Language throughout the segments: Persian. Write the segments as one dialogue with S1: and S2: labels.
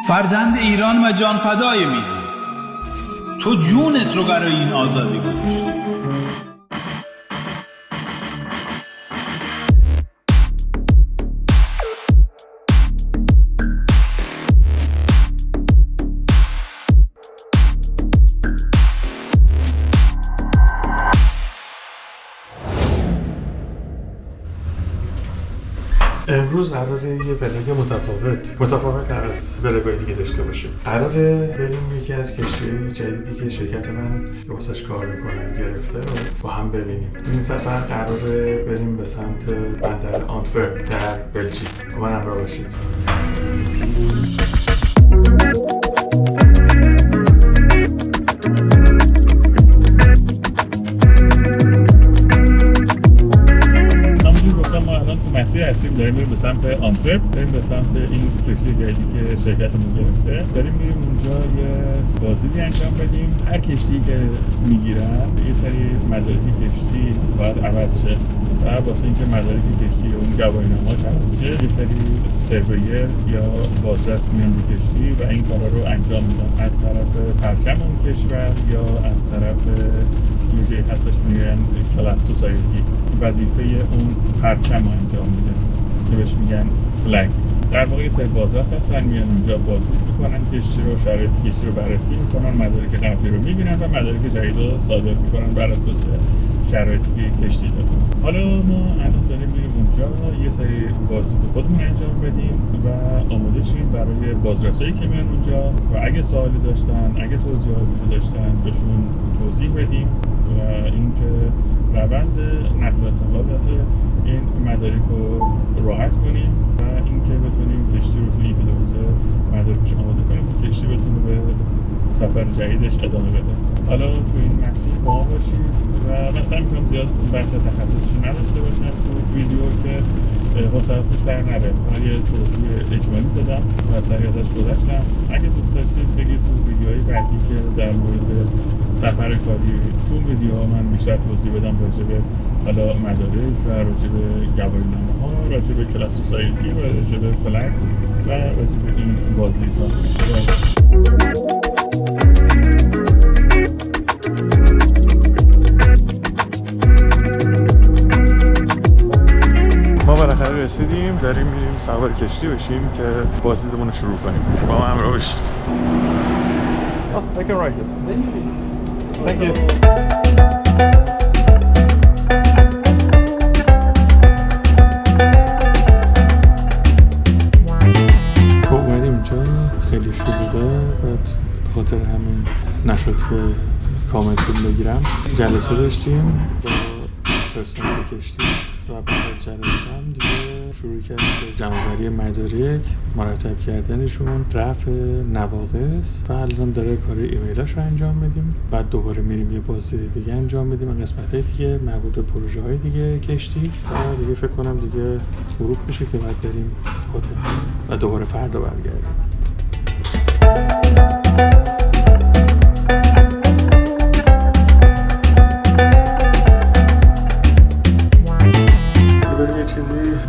S1: فرزند ایران و جانفدای میهن، تو جونت رو برای این آزادی گذاشتی.
S2: امروز قراره یه ولاگ متفاوت از ولاگ‌های دیگه داشته باشیم. قراره بریم یکی از کشتی‌های جدیدی که شرکت من واسش کار میکنم گرفته رو با هم ببینیم. این سفر قراره بریم به سمت بندر آنتورپ در بلژیک. با من همراه باشید.
S3: مسیر هستیم، داریم میریم به سمت آنتورپ، داریم به سمت این کشتی جدیدی که شرکتمون گرفته. داریم میریم اونجا یه بازدیدی انجام بدیم. هر کشتی که میگیرن یه سری مدارک کشتی باید عوض شه و واسه اینکه مدارک کشتی اون گواهینامه‌اش عوض شه یه سری سرور یا بازرس میان به کشتی و این کارا رو انجام میدن از طرف پرچم اون کشور یا از طرف یه جایی هستش میگن کلاس سوسایتی، وظیفه اون پرچم رو انجام میده که بهش میگن فلگ. در واقع یه سری بازرس هستن میان اونجا بازدید میکنن کشتی رو، شرایط کشتی رو بررسی میکنن، مدارک قبلی رو میبینن و مدارک جدید رو صادر میکنن بر اساس شرایطی که کشتی داره. حالا ما الان داریم میریم اونجا یه سری بازدید خودمون انجام بدیم و آماده شیم برای بازرسایی که میان اونجا و اگه سوالی داشتن، اگه توضیحاتی داشتن بهشون توضیح بدیم و اینکه روند نقل و انتقالات این مدارک رو راحت کنیم و اینکه بتونیم کشتی رو توی یک روزه مدارکش آماده کنیم که کشتی بتونه به سفر جدیدش ادامه بده. حالا تو این مسیر با ما باشید و مثلا میکنم زیاد بحث تخصصی نداشته باشم تو ویدیو که حوصله‌تون سر نره. من یه توضیح اجمالی دادم و سریع ازش گذشتم. اگه دوست داشتید بگید تو ویدیوهای بعدی که در مورد سفر کاری تو ویدیوها من بیشتر توضیح بدم راجع به حالا مدارک و راجع به گواهینامه‌ها، راجع به کلاس سوسایتی و راجع به فلگ و راجع به این بازدیدها.
S2: ما بالاخره رسیدیم، داریم میریم سوار کشتی بشیم که بازدیدمون رو شروع کنیم. با ما همراه باشید. I can write it. Thank you. اومدیم اینجا خیلی شلوغه بعد به خاطر همین نشد که کامل فیلم بگیرم. جلسه داشتیم با پرسنل کشتی و بعد از جلسه هم دیگه شروع کردیم به جمع‌آوری مدارک، مرتب کردنشون، رفع نواقص و الان داره کار ایمیلاش رو انجام بدیم. بعد دوباره میریم یه بازدید دیگه انجام بدیم و قسمت‌های دیگه مربوط به پروژه‌های دیگه کشتی و دیگه فکر کنم دیگه غروب میشه که بعد بریم هتل و دوباره فردا برگردیم.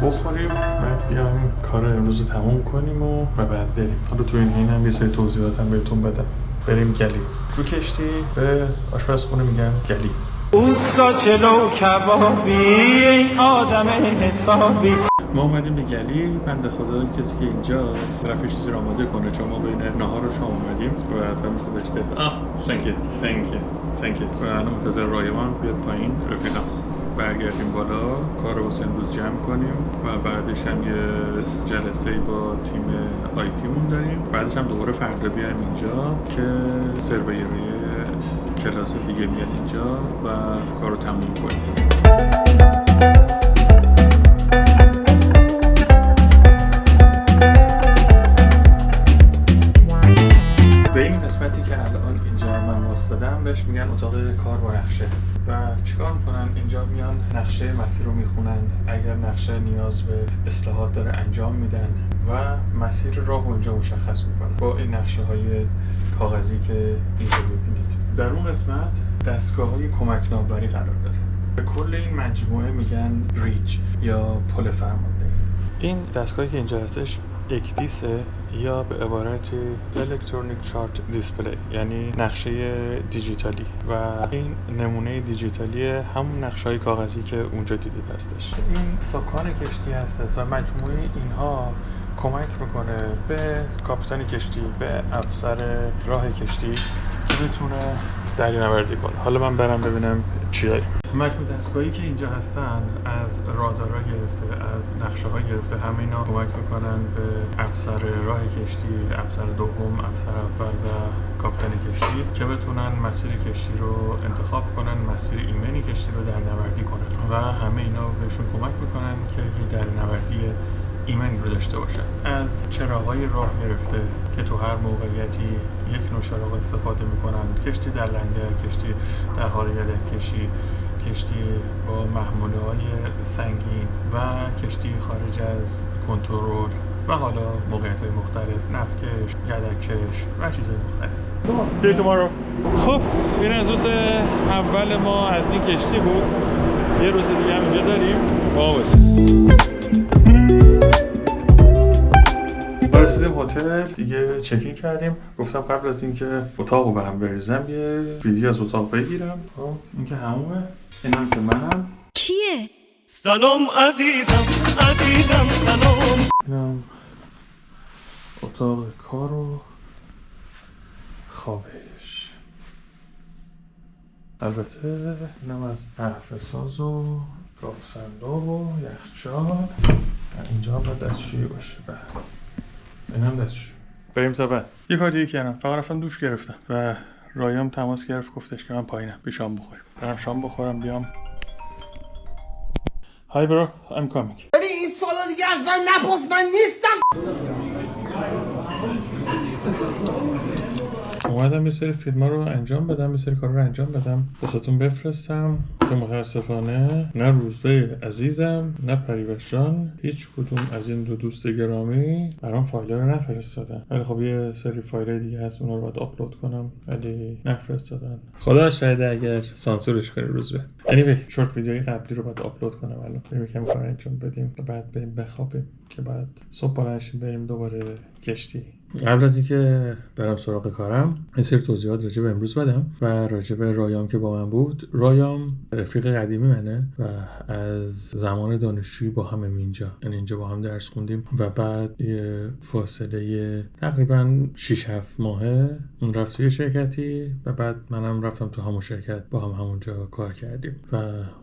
S2: بخوریم بعد بیایم کار امروز رو تموم کنیم و بعد بریم. حالا تو این حین هم یه سری توضیحات هم بهتون بدم. بریم گلی. تو کشتی به آشپزخونه میگن گلی.
S4: اوستا چلو کبابی آدم حسابی.
S2: ما اومدیم به گلی. بنده خدا کسی که اینجاست رفت چیزی رو آماده کنه چون ما بین نهار و شام اومدیم و تمامش گذاشته. thank you. و الان منتظر رایمان بیاد پایین رفیقم. برگردیم بالا کار رو واسه امروز جمع کنیم و بعدش هم یه جلسه با تیم آیتیمون داریم. بعدش هم دوباره فردا بیایم اینجا که سرویری کلاس دیگه میاد اینجا و کار رو تموم کنیم. به این قسمتی که الان اینجا من واسطادم بهش میگن اتاق کار با نقشه. و چیکار میکنن؟ اینجا میان نقشه مسیر رو میخونن، اگر نقشه نیاز به اصلاحات داره انجام میدن و مسیر راه رو اینجا مشخص میکنن با این نقشه های کاغذی که اینجا ببینید. در اون قسمت دستگاه های کمک ناوبری قرار داره. به کل این مجموعه میگن بریج یا پل فرمانده. این دستگاهی که اینجا هستش اکدیسه یا به عبارتی الکترونیک چارت دیسپلی، یعنی نقشه دیجیتالی و این نمونه دیجیتالی همون نقشه‌های کاغذی که اونجا دیدید هستش. این سکان کشتی هستش و مجموعه اینها کمک میکنه به کاپیتان کشتی، به افسر راه کشتی که بتونه دریانوردی کنه. حالا من برم ببینم چی داریم. مجموعه دستگاهی که اینجا هستن از رادارها گرفته، از نقشه ها گرفته، همه اینا کمک میکنن به افسر راه کشتی، افسر دوم، افسر اول و کاپیتان کشتی که بتونن مسیر کشتی رو انتخاب کنن، مسیر ایمنی کشتی رو دریانوردی کنن و همه اینا بهشون کمک میکنن که یه دریانوردی ایمنی رو داشته باشن. از چراغ‌های راه گرفته که تو هر موقعیتی یک نوع چراغ استفاده میکنن، کشتی در لنگر، کشتی در حال یدک‌کشی، کشتی با محموله‌های سنگین و کشتی خارج از کنترل و حالا موقعیت‌های مختلف، نفتکش، یدک‌کش و چیزهای مختلف. See you tomorrow. خب این از روز اول ما از این کشتی بود. یه روز دیگه هم اینجا داریم. رسیدیم هتل دیگه، چکین کردیم. گفتم قبل از اینکه اتاقو به هم بریزم یه ویدیو از اتاق بگیرم. خب این که همونه، اینم که منم.
S5: کیه؟
S6: سلام عزیزم عزیزم سلام.
S2: اینم اتاق کار و خوابش. البته اینم از قهوه ساز و کاف صندوق و یخچال. اینجا باید دستشویی باشه. بله اینم دستشویی. بریم تا بعد. یه کار دیگه کردم، فقط رفتم دوش گرفتم و رایام تماس گرفت، گفتش که من پایینم، بی شام بخوریم. برم شام بخورم بیام. Hi bro, I'm coming.
S7: ببین این سوالا دیگه از من نپرس، من نیستم.
S2: اومدم یه سری فیلم‌ها رو انجام بدم، یه سری کارا رو انجام بدم، واسهتون بفرستم که متاسفانه نه روزبه عزیزم نه پریوش جان هیچ کدوم از این دو دوست گرامی برام فایل‌ها رو نفرستادن. ولی خب یه سری فایل دیگه هست اونا رو باید آپلود کنم ولی نفرستادن. خدا شاید اگر سانسورش کنه روزبه. anyway شورت ویدیوی قبلی رو باید آپلود کنم الان. بریم یکم کار انجام بدیم و بعد بریم بخوابیم که بعد صبح بلند شیم بریم دوباره کشتی. قبل از اینکه برم سراغ کارم یه سری توضیحات راجع به امروز بدم و راجع به رایام که با من بود. رایام رفیق قدیمی منه و از زمان دانشجویی با همیم اینجا، یعنی اینجا با هم درس خوندیم و بعد یه فاصله تقریبا 6-7 ماهه اون رفت توی شرکتی و بعد منم رفتم تو همون شرکت، با هم همونجا کار کردیم و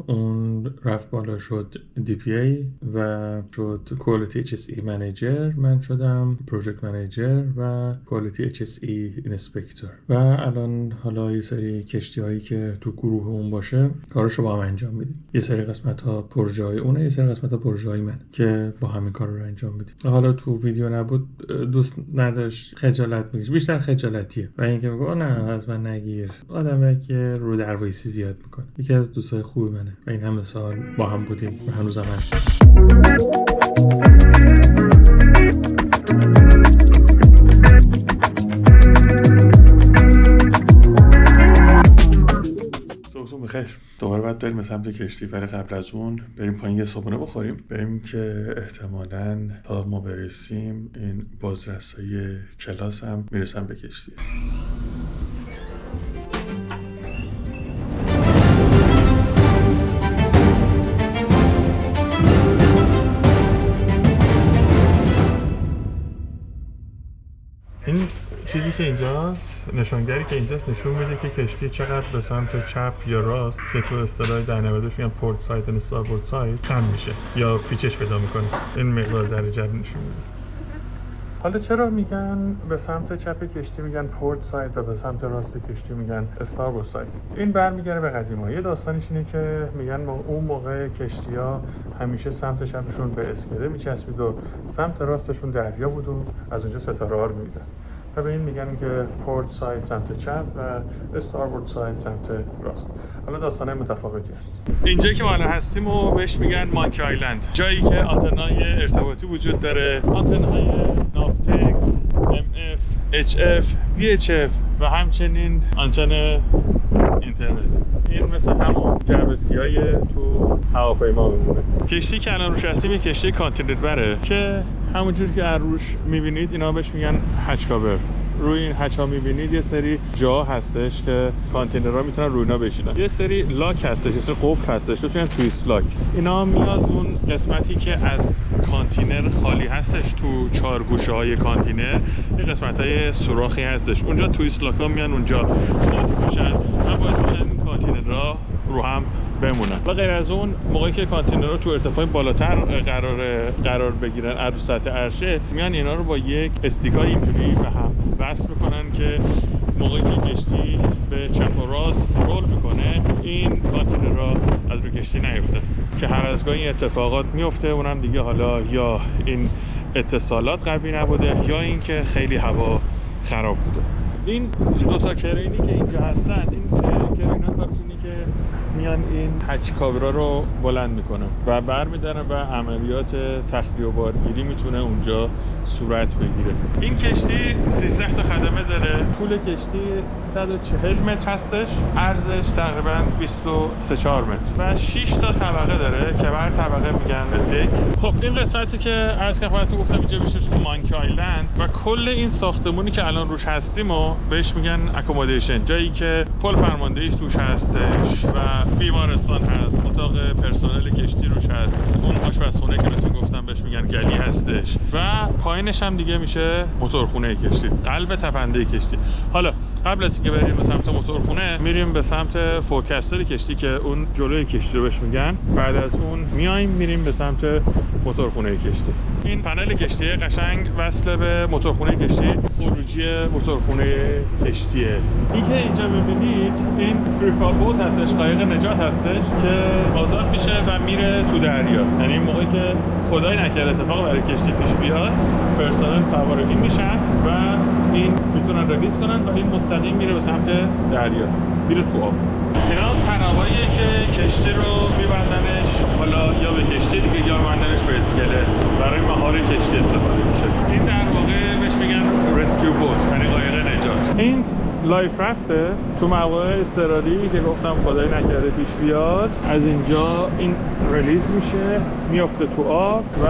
S2: اون رفت بالا شد DPA و شد Quality HSE Manager، من شدم Project Manager و Quality HSE Inspector و الان حالا یه سری کشتی هایی که تو گروه اون باشه کارشو با هم انجام میدیم. یه سری قسمت ها پروژه های اونه، یه سری قسمت ها پروژه های من که با همین کار رو انجام میدیم. حالا تو ویدیو نبود، دوست نداشت، خجالت میکشه، بیشتر خجالتیه و اینکه میگه نه از من نگیر، آدمه که رو دروایسی زیاد میکنه. یکی از دوستای خوبی منه و این همه سال با هم بودیم و هنوزم هست. بخیر. دوباره باید بریم سمت کشتی ولی قبل از اون بریم پایین یه صبحونه بخوریم، بریم که احتمالاً تا ما برسیم این بازرسای کلاس هم میرسن به کشتی. این چیزی که اینجاست، نشانگری که اینجاست نشون میده که کشتی چقدر به سمت چپ یا راست که تو اصطلاح دریانوردی میگن پورت ساید و استاربورد ساید خم میشه یا پیچش پیدا میکنه. این مقدار درجه رو نشون میده. حالا چرا میگن به سمت چپ کشتی میگن پورت ساید و به سمت راست کشتی میگن استاربورد ساید؟ این برمیگره به قدیما. یه داستانش اینه که میگن اون موقع کشتی‌ها همیشه سمت چپشون به اسکله میچسبید و سمت راستشون دریا بود و از اونجا ستاره‌ها رو میدیدن و به این میگن که پورت ساید سمت چپ و استاربورد ساید سمت راست. حالا داستانه متفاوتی است. اینجایی که ما الان هستیم و بهش میگن مانکی آیلند، جایی که آنتن‌های ارتباطی وجود داره، آنتن‌های نافتکس، MF، HF، VHF و همچنین آنتن اینترنت. این مثل همون جعبه سیاهی تو هواپیما میمونه. کشتی که الان روش هستیم یه کشتی کانتینر بره که همونجوری که از روش میبینید اینا بهش میگن هچ کاور. روی این هچ ها میبینید یه سری جا هستش که کانتینرها میتونن روی اینا بشینن. یه سری لاک هستش، یه سری قفل هستش، میتونن تویست لاک. اینا میاد اون قسمتی که از کانتینر خالی هستش، تو چهار گوشه های کانتینر یه قسمت های سوراخی هستش، اونجا تویست لاک ها میان اونجا قفل میشن و باعث میشن این کانتینرها رو هم بمونن. و غیر از اون موقعی که کانتینرها تو ارتفاع بالاتر قرار بگیرن از سطح عرشه، میان اینا رو با یک استیکای اینجوری به هم وصل میکنن که موقعی که کشتی به چپ و راست رول میکنه این کانتینرها از روی کشتی نیفته، که هر از گاهی اتفاقات میفته. اونم دیگه حالا یا این اتصالات قوی نبوده یا اینکه خیلی هوا خراب بوده. این دوتا کرینی که اینجا هستن، این کرینا کارشونی که میان این هچ کاورا رو بلند میکنن و برمیدارن و عملیات تخلیه و بارگیری میتونه اونجا صورت بگیره. این کشتی 13 تا خدمه داره. طول کشتی 140 متر هستش، عرضش تقریبا 23-4 متر و 6 تا طبقه داره که بر طبقه میگن دک. خب این قسمتی که عرض که خدمتتون گفتم اینجا میشه مانکی آیلند و کل این ساختمونی که الان روش هستیم و بهش میگن اکومودیشن، جایی که پل فرماندهیش توش هستش و بیمارستان هست، اتاق پرسنل کشتی روش هست، اون آشپزخونه که بهتون گفتم بهش میگن گلی هستش و پایینش هم دیگه میشه موتورخونه کشتی، قلب تپنده کشتی. حالا قبل از اینکه بریم به سمت موتورخونه میریم به سمت فورکستر کشتی که اون جلوی کشتی رو بهش میگن. بعد از اون میریم به سمت موتورخونه کشتی. این پنل کشتی قشنگ وصل به موتورخونه کشتی، خروجی موتورخونه کشتیه. این که اینجا ببینید این فریفال بوت هستش، قایق نجات هستش که آزاد میشه و میره تو دریا. یعنی موقعی که خدای نکرده اتفاق برای کشتی پیش بیاد، پرسنل سوار این میشن و این میتونن ریلیز کنن و این مستقیم میره به سمت دریا، میره تو آب. اینا تناباییه که کشتی رو میبندنش حالا یا به کشتی دیگه یا میبندنش به اسکله، برای مهار کشتی استفاده میشه. این در واقع بهش میگن رسکیو بوت، یعنی قایق نجات. این لایف رفته تو مواقع اضطراری که گفتم خدای نکرده پیش بیاد، از اینجا این ریلیز میشه، میافته تو آب و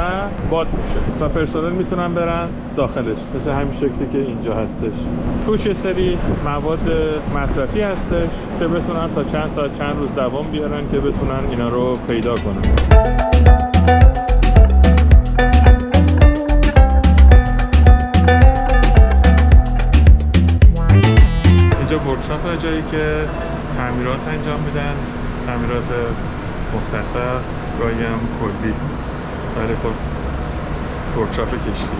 S2: باد میشه و پرسنل میتونن برن داخلش، مثل همین شکلی که اینجا هستش. توش یه سری مواد مصرفی هستش که بتونن تا چند ساعت چند روز دوام بیارن که بتونن اینا رو پیدا کنن. اینجا ورکشاپ، جایی که تعمیرات انجام میدن، تعمیرات مختصر، گاهی هم کلی. ولی خب ورکشاپ کشتی.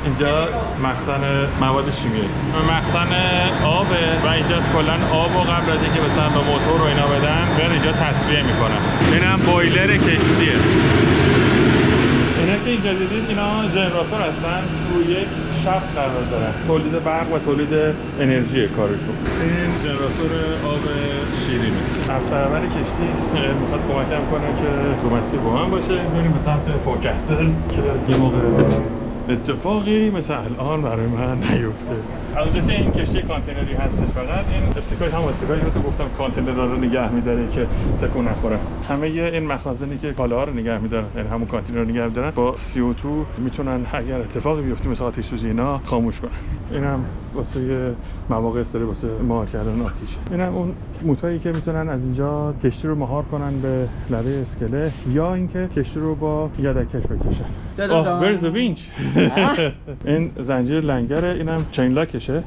S2: اینجا مخزن مواد شیمیایی، مخزن آبه و اینجا کلا آب و قبل از اینکه مثلا به موتور رو اینا بدن برن اینجا تصفیه میکنن. اینم بویلر کشتیه. اینا که اینجا دیدید اینا ژنراتور هستن، روی یک شافت قرار دارن، تولید برق و تولید انرژی کارشون. این ژنراتور آب شیرینه. افسرور کشتی میخواد کمکم کنه که رو مسیر با من باشه. بریم به سمت فورکستر که یه موقع اتفاقی مثل الان برای من نیفته. از اونجا که این کشتی کانتینری هستش، فقط این استیکای هم استیکایی که تو گفتم کانتینرها رو نگه می‌داره که تکون نخوره. همه این مخازنی که کالاها رو نگه می‌دارن، یعنی همون کانتینر رو نگه می‌دارن، با CO2 میتونن اگر اتفاقی بیفته مثل آتش سوزی اینا خاموش کنن. اینم واسه مواقع استری، واسه مهار کردن آتیشه. اینم اون موتایی که میتونن از اینجا کشتی رو مهار کنن به لبه اسکله یا اینکه کشتی رو با یدکش بکشن. Where's the winch؟ این زنجیر لنگره، اینم چین لاکشه.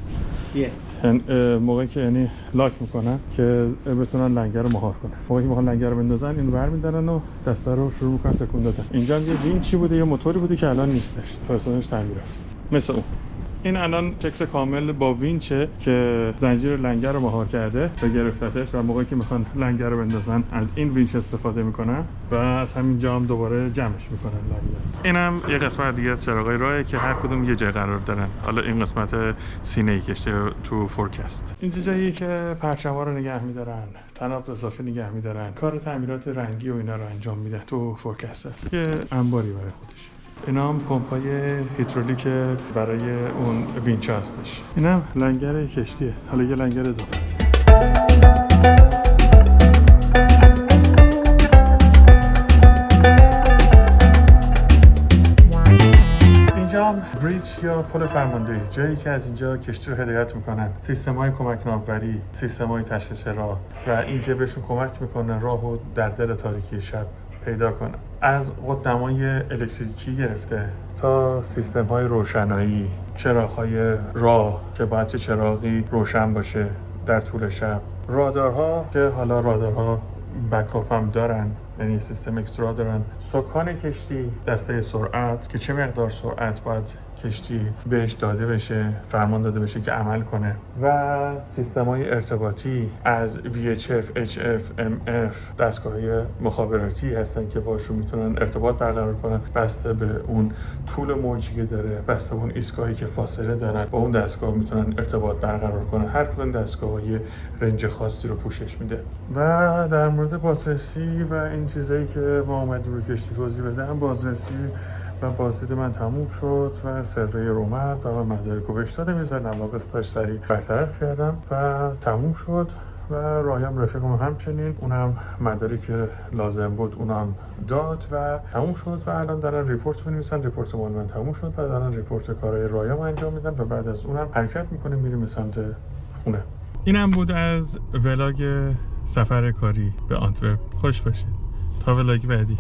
S2: موقعی که یعنی لاک میکنن که بتونن لنگر رو مهار کنن. موقعی که میخوان لنگر رو بندازن اینو برمی‌دارن و دسته رو شروع میکنن تکون دادن. اینجا هم یه وینچی بوده یا موتوری بوده که الان نیستش، پرسنلش تعمیر رفت. مثل اون. این الان شکل کامل با وینچه که زنجیر لنگر رو مهار کرده و گرفتتش و موقعی که میخوان لنگر رو بندازن از این وینچ استفاده میکنن و از همینجا هم دوباره جمعش میکنن لنگر. اینم یه قسمت دیگه از چراغای راهه که هر کدوم یه جای قرار دارن. حالا این قسمت سینه‌ای کشته تو فورکست. اینجا جاییه که پرچم‌ها رو نگه میدارن، تناب اضافه نگه میدارن، کار تعمیرات رنگی و اینا رو انجام میدن تو فورکست. یه انباری برای خودش. اینا هم پمپای هیدرولیک برای اون وینچ هستش. اینا لنگر کشتیه. حالا یه لنگر اضافه است. بریج یا پل فرماندهی، جایی که از اینجا کشتی رو هدایت میکنن، سیستم‌های کمک ناوبری، سیستم‌های تشخیص راه و اینکه بهشون کمک میکنه راهو در دل تاریکی شب پیدا کنن. از قطب‌نمای الکتریکی گرفته تا سیستم‌های روشنایی، چراغ‌های راه که باید چه چراغی روشن باشه در طول شب، رادارها که حالا رادارها بکاپ هم دارن، یعنی سیستم اکسترا دارن، سکان کشتی، دسته سرعت که چه مقدار سرعت باید کشتی بهش داده بشه، فرمان داده بشه که عمل کنه، و سیستم‌های ارتباطی از VHF، HF، MF، دستگاه‌های مخابراتی هستن که باشون میتونن ارتباط برقرار کنن بسته به اون طول موجی که داره، بسته به اون ایستگاهی که فاصله دارن با اون دستگاه میتونن ارتباط برقرار کنن. هر کدوم دستگاه‌ها یه رنج خاصی رو پوشش میده. و در مورد بازرسی و این چیزایی که ما اومدیم رو کشتی توضیح بدم، بازرسی و بازدید من تموم شد و سروی رو اومد و من مدارک رو بهش دادم، یه ذره نواقص سریع برطرف کردم و تموم شد. و رایم رفیقم همچنین، اونم مدارکی که لازم بود اونم داد و تموم شد و الان دارن ریپورت می‌نویسن. ریپورت مال من تموم شد و دارن ریپورت کارهای رایم انجام میدن و بعد از اونم حرکت میکنیم میریم به سمت خونه. اینم بود از ولاگ سفر کاری به آنتورپ. خوش باشید تا ولاگ بعدی.